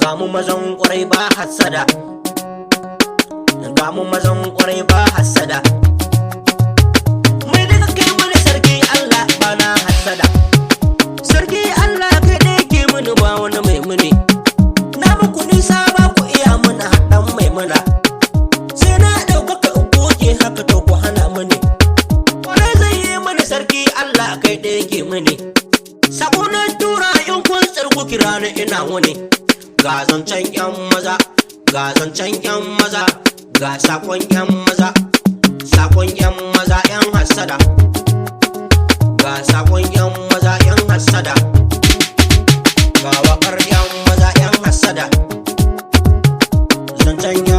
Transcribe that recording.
ga mu mazan kwarai ba hassada, ga mu mazan kwarai ba hassada. Mai daga kai wani sarki Allah bana hassada, sarki Allah kai da yake mini ba wani mai muni. Na muku nisa ba ku iya muna haɗan mai muna, sai na ɗaukaka goge haka to ku hana mini. Kwarai zai yi mini sarki Allah kai da yake mini. Saƙonin tura in kun tsarku kira ni ina wuni. Ga zancen yan maza, ga zancen yan maza, ga sakon yan maza, sakon yan maza yan hassada, ga sakon yan maza yan hassada, ga wakar yan maza yan hassada, zancen yan